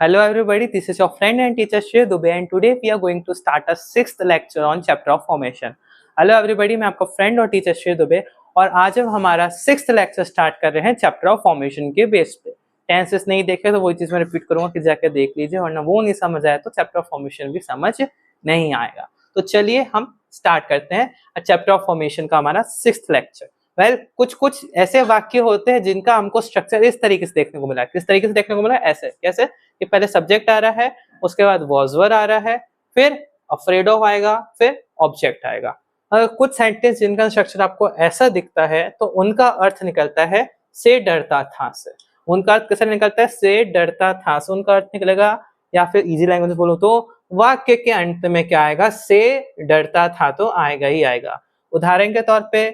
Hello everybody, this is your friend and teacher Shrey Dubey and today we are going to start a sixth lecture on chapter of formation. Hello everybody, मैं आपका friend और teacher श्रेय दुबे और आज हम हमारा sixth lecture start कर रहे हैं चैप्टर ऑफ फॉर्मेशन के बेस पे। टेंसेस नहीं देखे तो वही चीज मैं रिपीट करूंगा कि जाके देख लीजिए, वरना वो नहीं समझ आया तो चैप्टर ऑफ फॉर्मेशन भी समझ नहीं आएगा। तो चलिए हम स्टार्ट करते हैं चैप्टर ऑफ फॉर्मेशन का हमारा सिक्स्थ लेक्चर। कुछ ऐसे वाक्य होते हैं जिनका हमको स्ट्रक्चर इस तरीके से देखने को मिला। किस तरीके से देखने को मिला? ऐसे कैसे कि पहले सब्जेक्ट आ रहा है, उसके बाद वॉज वर आ रहा है, फिर अफ्रेड ऑफ आएगा, फिर ऑब्जेक्ट आएगा। अगर कुछ सेंटेंस जिनका स्ट्रक्चर आपको ऐसा दिखता है तो उनका अर्थ निकलता है से डरता था से। उनका अर्थ कैसे निकलता है? से डरता था से उनका अर्थ निकलेगा। या फिर इजी लैंग्वेज बोलो तो वाक्य के अंत में क्या आएगा? से डरता था तो आएगा ही आएगा। उदाहरण के तौर पे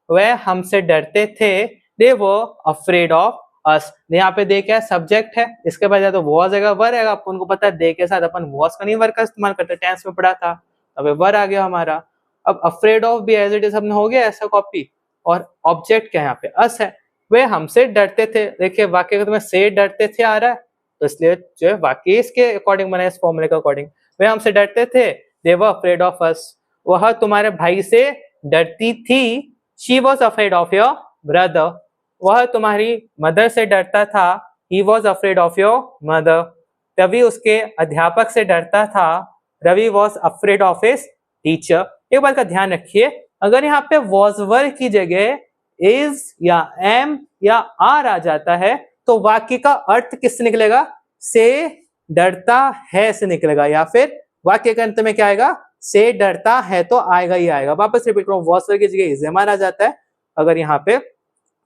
वह हमसे डरते थे, दे वर अफ्रेड ऑफ अस। यहाँ पे दे क्या है? सब्जेक्ट है, इसके बाद तो वॉज आएगा, वर आएगा। अपन को पता है दे के साथ अपन वॉज का नहीं वर का इस्तेमाल करते, टेंस में पढ़ा था, अब वर आ गया हमारा। अब अफ्रेड ऑफ भी एज इट इज हमने हो गया ऐसा कॉपी, और ऑब्जेक्ट क्या है यहाँ पे? अस है। वे हमसे डरते थे, देखिए वाक्य का तुम्हें से डरते थे आ रहा है तो इसलिए जो है वाक्य इसके अकॉर्डिंग बना है, इस फॉर्मूले के अकॉर्डिंग। वे हमसे डरते थे, दे वर अफ्रेड ऑफ अस। वह तुम्हारे भाई से डरती थी, she was afraid of your brother. वह तुम्हारी मदर से डरता था, he was afraid of your mother. Ravi उसके अध्यापक से डरता था, Ravi was afraid of his teacher. एक बात का ध्यान रखिए, अगर यहाँ पे वॉज वर की जगह इज या एम या आर आ जाता है तो वाक्य का अर्थ किससे निकलेगा? से डरता है से निकलेगा। या फिर वाक्य के अंत में क्या आएगा? से डरता है तो आएगा ही आएगा। वापस रिपीट करो, वॉज वर की जगह इज एम आर आ जाता है अगर यहाँ पे,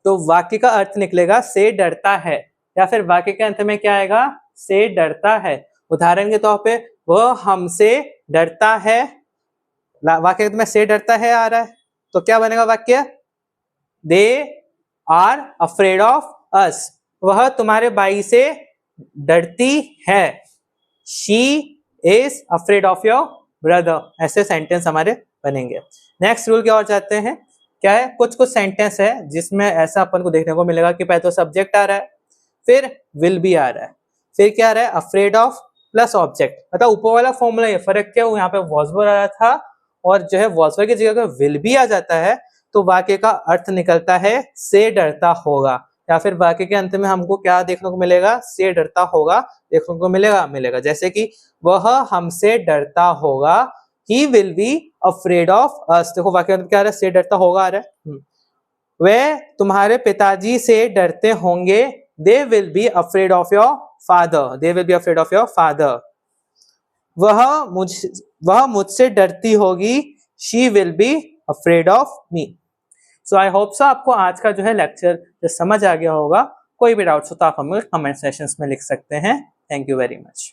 तो वाक्य का अर्थ निकलेगा से डरता है। या फिर वाक्य के अंत में क्या आएगा? से डरता है। उदाहरण के तौर पे वह हमसे डरता है, वाक्य में से डरता है आ रहा है तो क्या बनेगा वाक्य? They are afraid of us. वह तुम्हारे भाई से डरती है, she is afraid of your brother. ऐसे सेंटेंस हमारे बनेंगे। नेक्स्ट रूल की ओर जाते हैं। क्या है? कुछ सेंटेंस है जिसमें ऐसा अपन को देखने को मिलेगा कि पहले तो सब्जेक्ट आ रहा है, फिर विल बी आ रहा है, फिर क्या आ रहा है? Afraid of plus object. मतलब ऊपर वाला फॉर्मूला ये फर्क क्या हुआ, यहाँ पे वॉज वर आया था और जो है वॉज वर की जगह अगर विल बी आ जाता है तो वाक्य का अर्थ निकलता है से डरता होगा। या फिर वाक्य के अंत में हमको क्या देखने को मिलेगा? से डरता होगा देखने को मिलेगा। जैसे कि वह हमसे डरता होगा, he will be afraid of us। देखो वाक्य में क्या आ रहा है? से डरता होगा आ रहा है। वे तुम्हारे पिताजी से डरते होंगे, they will be afraid of your father। they will be afraid of your father। वह मुझसे डरती होगी, she will be afraid of me। So I hope so आपको आज का जो है लेक्चर समझ आ गया होगा। कोई भी डाउट्स हो तो आप हमें कमेंट सेशंस में लिख सकते हैं। Thank you very much.